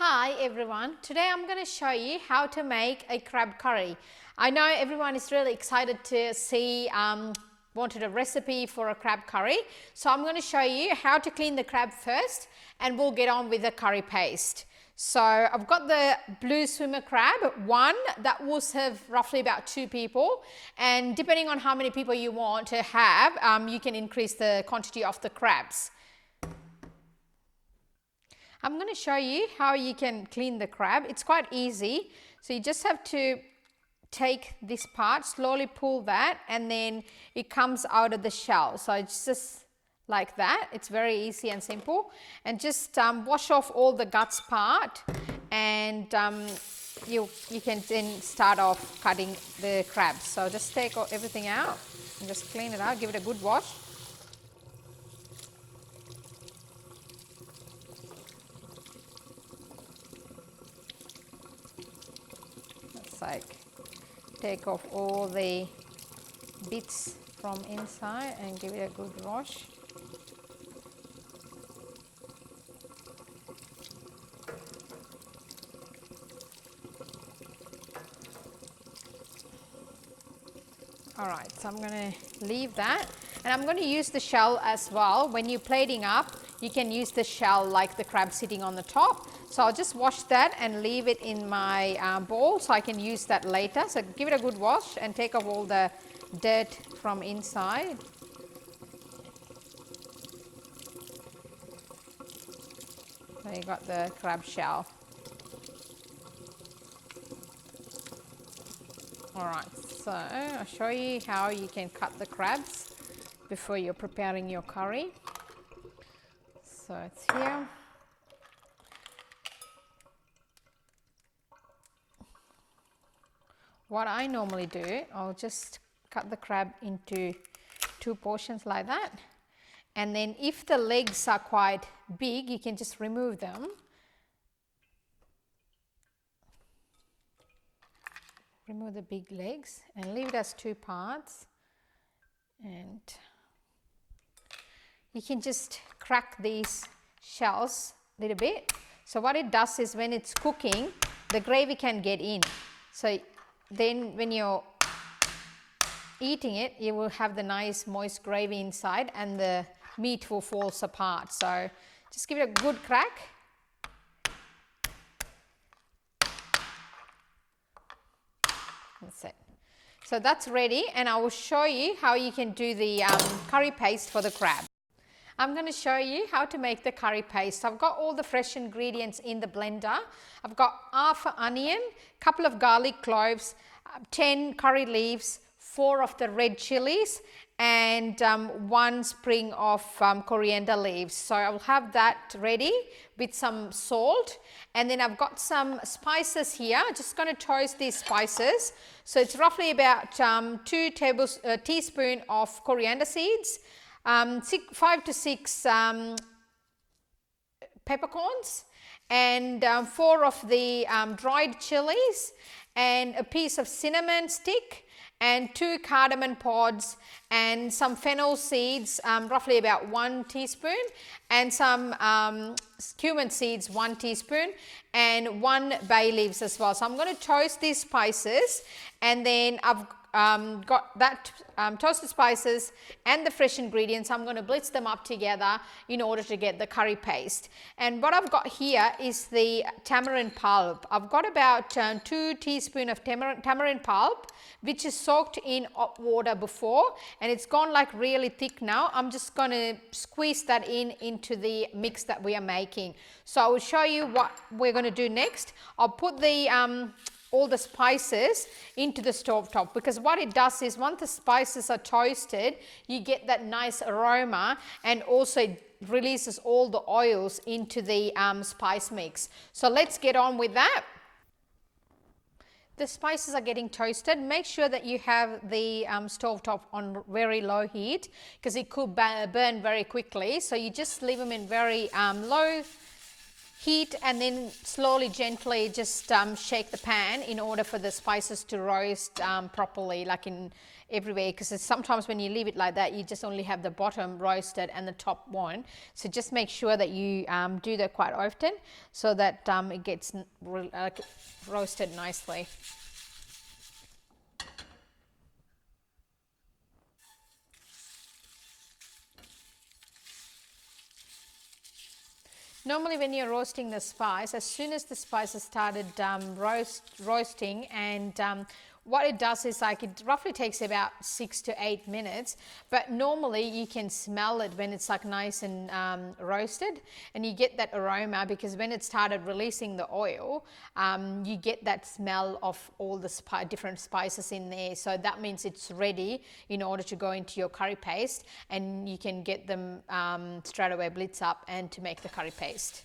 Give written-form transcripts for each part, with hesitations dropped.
Hi everyone, today I'm going to show you how to make a crab curry. I know everyone is really excited to see, wanted a recipe for a crab curry. So I'm going to show you how to clean the crab first and we'll get on with the curry paste. So I've got the blue swimmer crab, one that will serve roughly about 2 people, and depending on how many people you want to have, you can increase the quantity of the crabs. I'm going to show you how you can clean the crab. It's quite easy. So you just have to take this part, slowly pull that, and then it comes out of the shell. So it's just like that. It's very easy and simple. And just wash off all the guts part, and you can then start off cutting the crabs. So just take everything out and just clean it out. Give it a good wash. Like take off all the bits from inside and give it a good wash. Alright, so I'm going to leave that, and I'm going to use the shell as well. When you're plating up, you can use the shell like the crab sitting on the top. So I'll just wash that and leave it in my bowl so I can use that later. So give it a good wash and take off all the dirt from inside. So you got the crab shell. Alright, so I'll show you how you can cut the crabs before you're preparing your curry. So it's here. What I normally do, I'll just cut the crab into 2 portions like that, and then if the legs are quite big, you can just remove them. Remove the big legs and leave it as 2 parts, and you can just crack these shells a little bit. So what it does is when it's cooking, the gravy can get in. So then when you're eating it, you will have the nice moist gravy inside and the meat will fall apart. So just give it a good crack. That's it. So that's ready, and I will show you how you can do the curry paste for the crab. I'm going to show you how to make the curry paste. I've got all the fresh ingredients in the blender. I've got half an onion, couple of garlic cloves, 10 curry leaves, 4 of the red chillies, and 1 sprig of coriander leaves. So I'll have that ready with some salt, and then I've got some spices here. I'm just going to toast these spices. So it's roughly about 2 teaspoons of coriander seeds, 5 to 6 peppercorns, and 4 of the dried chilies, and a piece of cinnamon stick, and 2 cardamom pods, and some fennel seeds, roughly about 1 teaspoon, and some cumin seeds, 1 teaspoon, and 1 bay leaves as well. So I'm going to toast these spices, and then I've got that toasted spices and the fresh ingredients. I'm going to blitz them up together in order to get the curry paste. And what I've got here is the tamarind pulp. I've got about 2 teaspoons of tamarind pulp, which is soaked in hot water before, and it's gone like really thick now. I'm just going to squeeze that into the mix that we are making. So I will show you what we're going to do next. I'll put the all the spices into the stove top, because what it does is once the spices are toasted, you get that nice aroma, and also it releases all the oils into the spice mix. So let's get on with that. The spices are getting toasted. Make sure that you have the stove top on very low heat, because it could burn very quickly. So you just leave them in very low heat, and then slowly, gently just shake the pan in order for the spices to roast properly, like in everywhere, because sometimes when you leave it like that, you just only have the bottom roasted and the top won't. So just make sure that you do that quite often, so that it gets roasted nicely. Normally when you're roasting the spice, as soon as the spices started roasting, and what it does is, like, it roughly takes about 6 to 8 minutes, but normally you can smell it when it's like nice and roasted, and you get that aroma, because when it started releasing the oil, you get that smell of all the different spices in there. So that means it's ready in order to go into your curry paste, and you can get them straight away blitz up and to make the curry paste.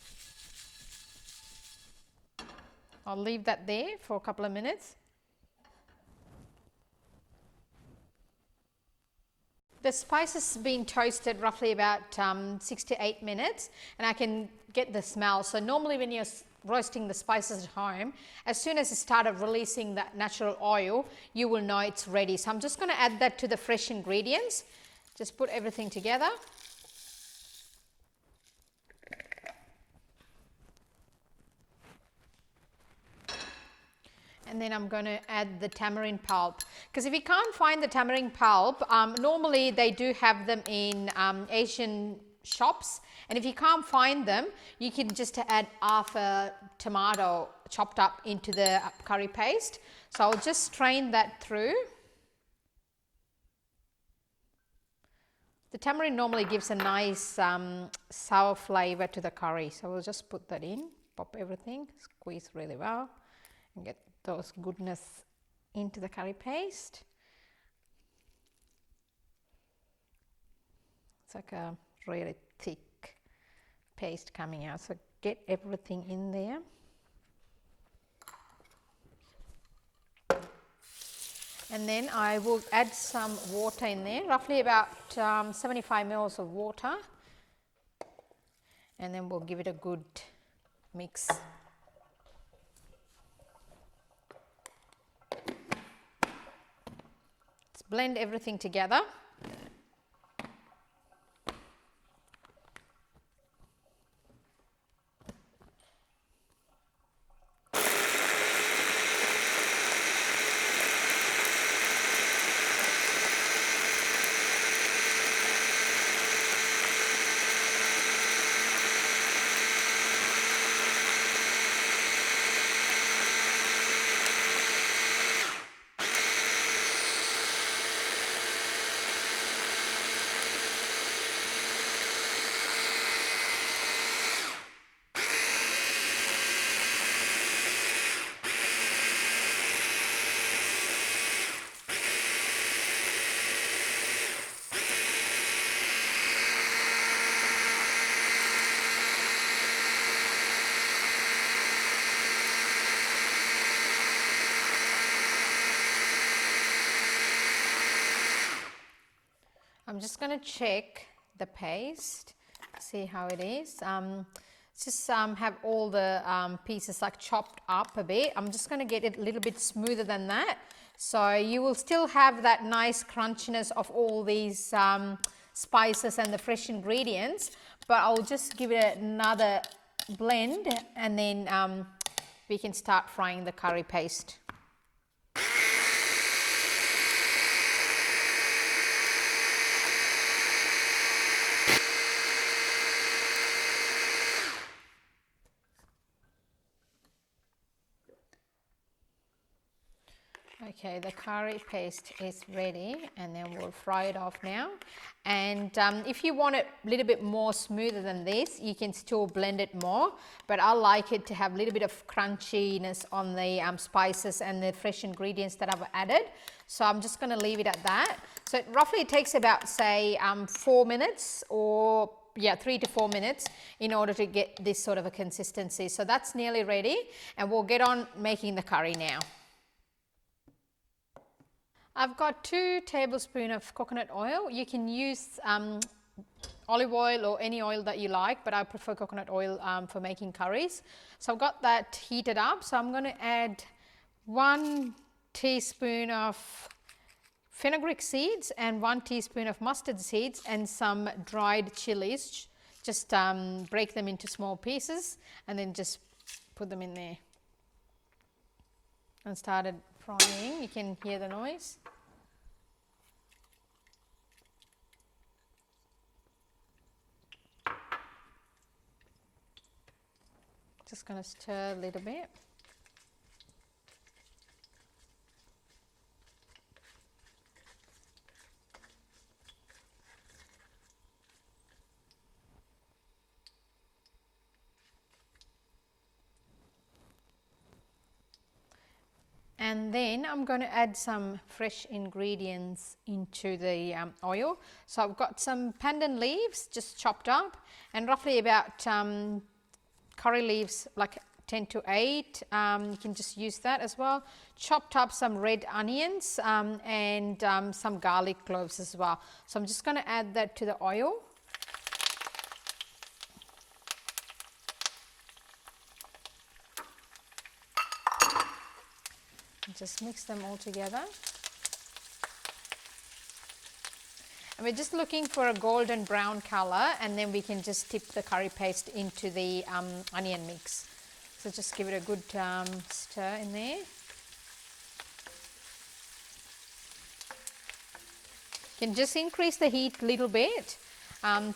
I'll leave that there for a couple of minutes. The spices been toasted roughly about 6 to 8 minutes, and I can get the smell. So normally when you're roasting the spices at home, as soon as it started releasing that natural oil, you will know it's ready. So I'm just going to add that to the fresh ingredients. Just put everything together. And then I'm going to add the tamarind pulp, because if you can't find the tamarind pulp, normally they do have them in Asian shops, and if you can't find them, you can just add half a tomato chopped up into the curry paste. So I'll just strain that through. The tamarind normally gives a nice sour flavor to the curry, so we'll just put that in, pop everything, squeeze really well, and get those goodness into the curry paste. It's like a really thick paste coming out, so get everything in there. And then I will add some water in there, roughly about 75 mils of water, and then we'll give it a good mix. Blend everything together. I'm just going to check the paste, see how it is. Just have all the pieces like chopped up a bit. I'm just going to get it a little bit smoother than that. So you will still have that nice crunchiness of all these spices and the fresh ingredients, but I'll just give it another blend, and then we can start frying the curry paste. Okay, the curry paste is ready, and then we'll fry it off now. And if you want it a little bit more smoother than this, you can still blend it more, but I like it to have a little bit of crunchiness on the spices and the fresh ingredients that I've added. So I'm just going to leave it at that. So it roughly takes about, say, 4 minutes, or 3 to 4 minutes in order to get this sort of a consistency. So that's nearly ready, and we'll get on making the curry now. I've got 2 tablespoons of coconut oil. You can use olive oil or any oil that you like, but I prefer coconut oil for making curries. So I've got that heated up. So I'm going to add 1 teaspoon of fenugreek seeds and 1 teaspoon of mustard seeds and some dried chilies. Just break them into small pieces and then just put them in there. And started frying. You can hear the noise. Just going to stir a little bit. And then I'm going to add some fresh ingredients into the oil. So I've got some pandan leaves just chopped up, and roughly about curry leaves like 10 to 8. You can just use that as well. Chopped up some red onions and some garlic cloves as well. So I'm just going to add that to the oil. Just mix them all together. And we're just looking for a golden brown color, and then we can just dip the curry paste into the onion mix. So just give it a good stir in there. You can just increase the heat a little bit.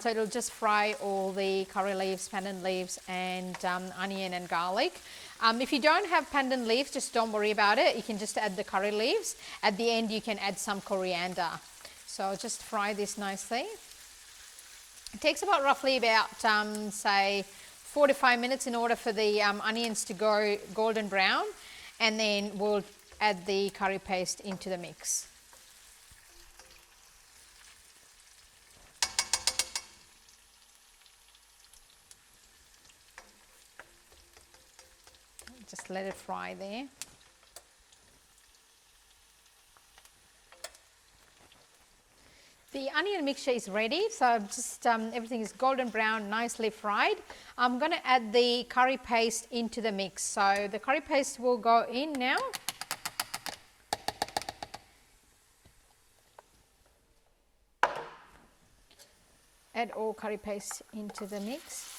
So it'll just fry all the curry leaves, pandan leaves, and onion and garlic. If you don't have pandan leaves, just don't worry about it. You can just add the curry leaves. At the end, you can add some coriander. So just fry this nicely. It takes about roughly about, say, 4 to 5 minutes in order for the onions to go golden brown. And then we'll add the curry paste into the mix. Just let it fry there. The onion mixture is ready, so just everything is golden brown, nicely fried. I'm going to add the curry paste into the mix. So the curry paste will go in now. Add all curry paste into the mix.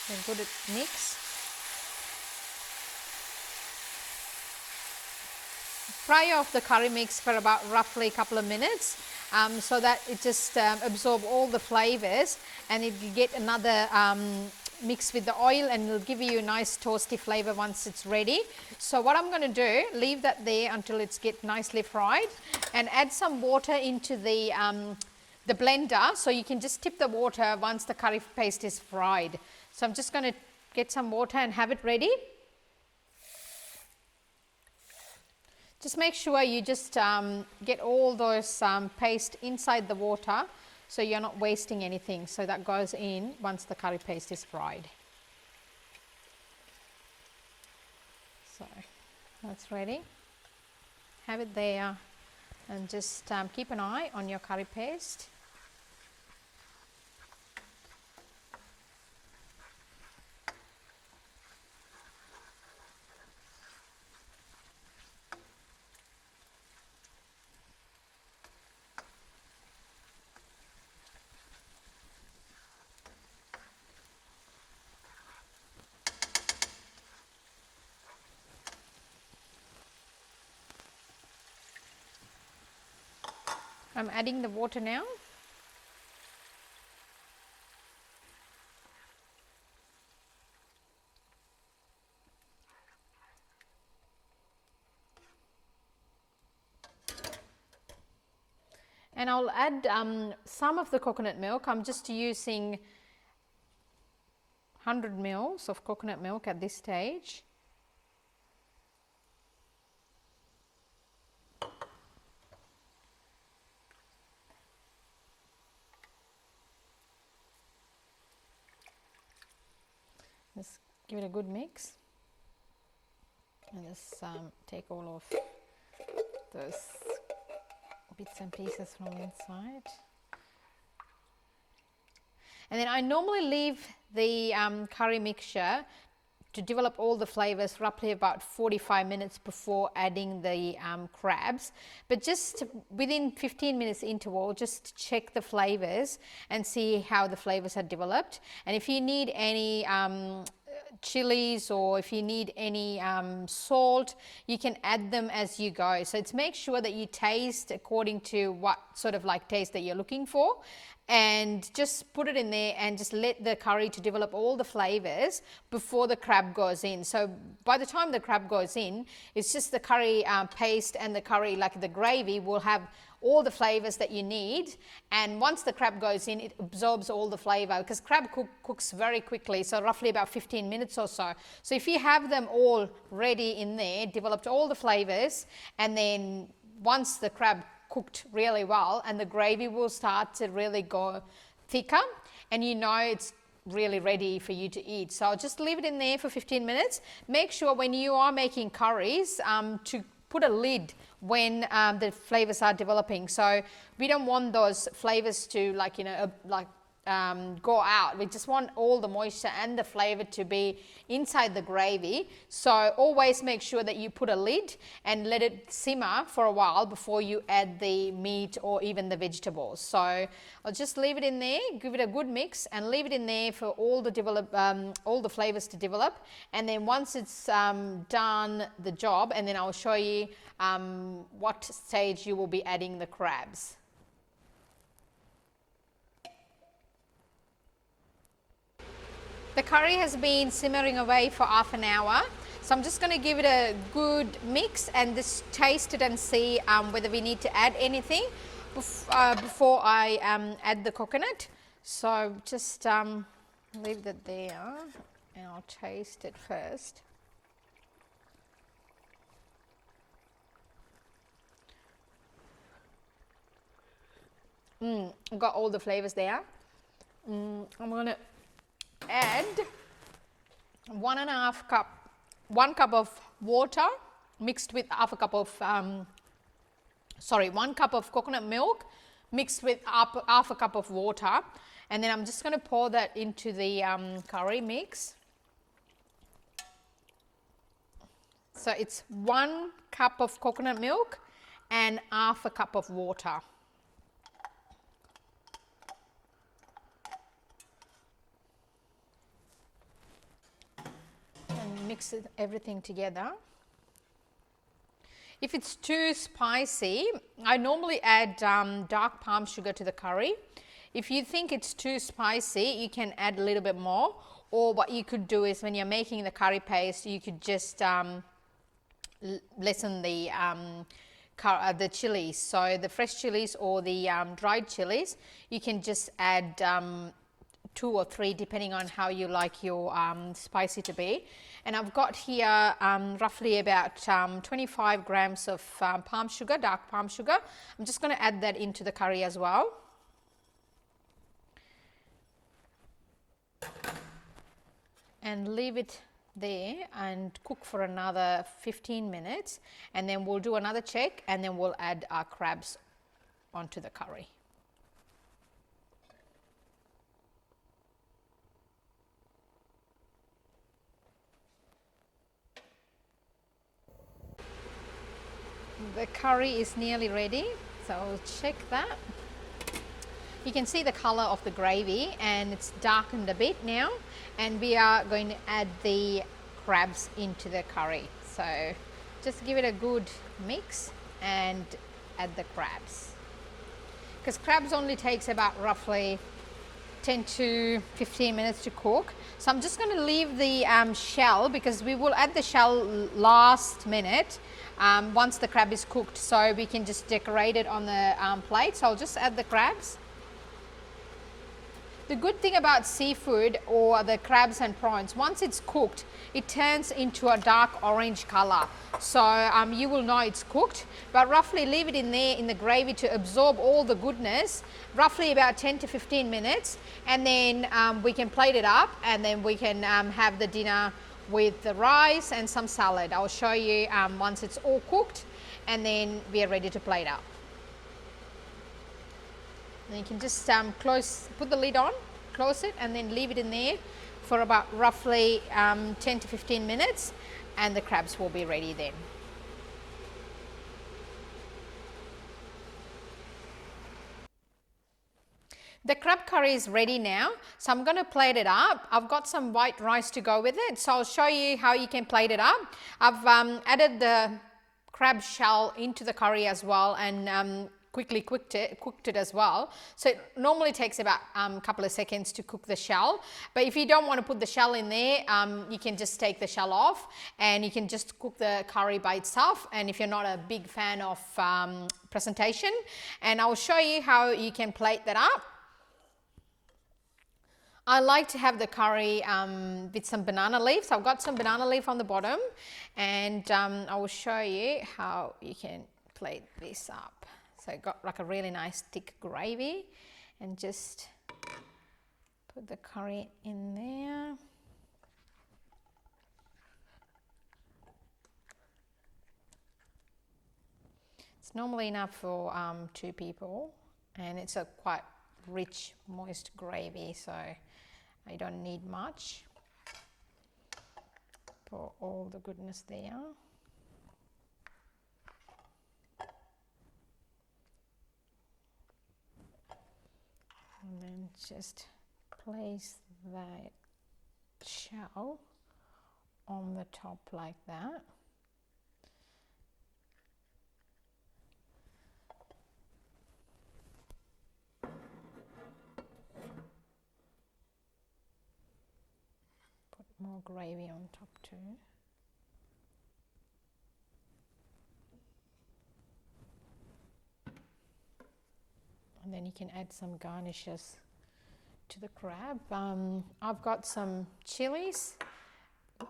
And good mix. Fry off the curry mix for about roughly a couple of minutes so that it just absorb all the flavors, and it will get another mix with the oil, and it'll give you a nice toasty flavor once it's ready. So what I'm going to do, leave that there until it's get nicely fried, and add some water into the blender, so you can just tip the water once the curry paste is fried. So I'm just going to get some water and have it ready. Just make sure you just get all those paste inside the water, so you're not wasting anything. So that goes in once the curry paste is fried. So that's ready. Have it there, and just keep an eye on your curry paste. I'm adding the water now. And I'll add some of the coconut milk. I'm just using 100 mils of coconut milk at this stage. Just give it a good mix. And just take all of those bits and pieces from inside. And then I normally leave the curry mixture to develop all the flavors roughly about 45 minutes before adding the crabs, but just within 15 minutes interval, just check the flavors and see how the flavors are developed. And if you need any chilies, or if you need any salt, you can add them as you go. So it's make sure that you taste according to what sort of like taste that you're looking for, and just put it in there and just let the curry to develop all the flavors before the crab goes in. So by the time the crab goes in, it's just the curry paste and the curry, like the gravy, will have all the flavors that you need. And once the crab goes in, it absorbs all the flavor, because crab cooks very quickly, so roughly about 15 minutes or so. So if you have them all ready in there, developed all the flavors, and then once the crab cooked really well, and the gravy will start to really go thicker, and you know it's really ready for you to eat. So I'll just leave it in there for 15 minutes. Make sure when you are making curries to put a lid when the flavors are developing. So we don't want those flavors to go out. We just want all the moisture and the flavor to be inside the gravy. So always make sure that you put a lid and let it simmer for a while before you add the meat or even the vegetables. So I'll just leave it in there, give it a good mix, and leave it in there for all the flavors to develop. And then once it's done the job, and then I'll show you what stage you will be adding the crabs. The curry has been simmering away for half an hour, so I'm just going to give it a good mix and just taste it and see whether we need to add anything before I add the coconut. So just leave that there, and I'll taste it first. I've got all the flavors there. I'm going to add 1 cup of water mixed with 1 cup of 1 cup of coconut milk mixed with half a cup of water, and then I'm just going to pour that into the curry mix. So it's 1 cup of coconut milk and half a cup of water. Mix everything together. If it's too spicy, I normally add dark palm sugar to the curry. If you think it's too spicy, you can add a little bit more, or what you could do is when you're making the curry paste, you could just lessen the chilies. So the fresh chilies or the dried chilies, you can just add 2 or 3 depending on how you like your spicy to be. And I've got here roughly about 25 grams of palm sugar, dark palm sugar. I'm just going to add that into the curry as well. And leave it there and cook for another 15 minutes, and then we'll do another check, and then we'll add our crabs onto the curry. The curry is nearly ready, so I'll check that. You can see the color of the gravy, and it's darkened a bit now, and we are going to add the crabs into the curry. So just give it a good mix and add the crabs, because crabs only takes about roughly 10 to 15 minutes to cook. So I'm just going to leave the shell, because we will add the shell last minute once the crab is cooked, so we can just decorate it on the plate. So I'll just add the crabs. The good thing about seafood or the crabs and prawns, once it's cooked, it turns into a dark orange color. So you will know it's cooked, but roughly leave it in there in the gravy to absorb all the goodness, roughly about 10 to 15 minutes, and then we can plate it up, and then we can have the dinner with the rice and some salad. I'll show you once it's all cooked, and then we are ready to plate up. And you can just put the lid on, close it, and then leave it in there for about roughly 10 to 15 minutes, and the crabs will be ready then. The crab curry is ready now, so I'm going to plate it up. I've got some white rice to go with it, so I'll show you how you can plate it up. I've added the crab shell into the curry as well, and quickly cooked it as well. So it normally takes about a couple of seconds to cook the shell, but if you don't want to put the shell in there, you can just take the shell off, and you can just cook the curry by itself. And if you're not a big fan of presentation, and I'll show you how you can plate that up. I like to have the curry with some banana leaves. I've got some banana leaf on the bottom, and I will show you how you can plate this up. So I got like a really nice thick gravy, and just put the curry in there. It's normally enough for 2 people, and it's a quite rich, moist gravy, so I don't need much. Pour all the goodness there. And then just place that shell on the top like that. Put more gravy on top too. And then you can add some garnishes to the crab. I've got some chillies,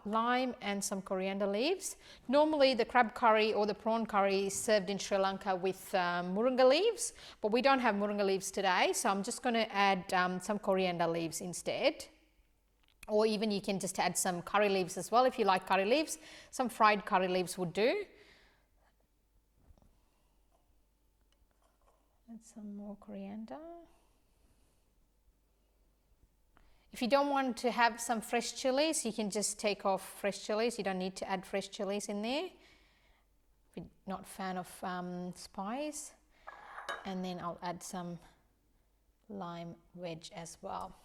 lime, and some coriander leaves. Normally the crab curry or the prawn curry is served in Sri Lanka with moringa leaves, but we don't have moringa leaves today, so I'm just going to add some coriander leaves instead. Or even you can just add some curry leaves as well if you like curry leaves. Some fried curry leaves would do. Add some more coriander. If you don't want to have some fresh chilies, you can just take off fresh chilies. You don't need to add fresh chilies in there. If you're not a fan of spice. And then I'll add some lime wedge as well.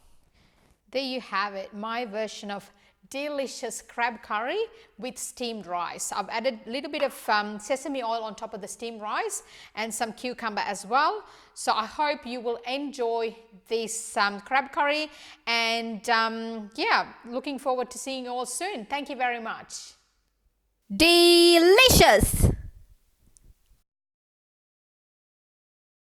There you have it, my version of delicious crab curry with steamed rice. I've added a little bit of sesame oil on top of the steamed rice and some cucumber as well. So I hope you will enjoy this crab curry, and yeah, looking forward to seeing you all soon. Thank you very much. Delicious!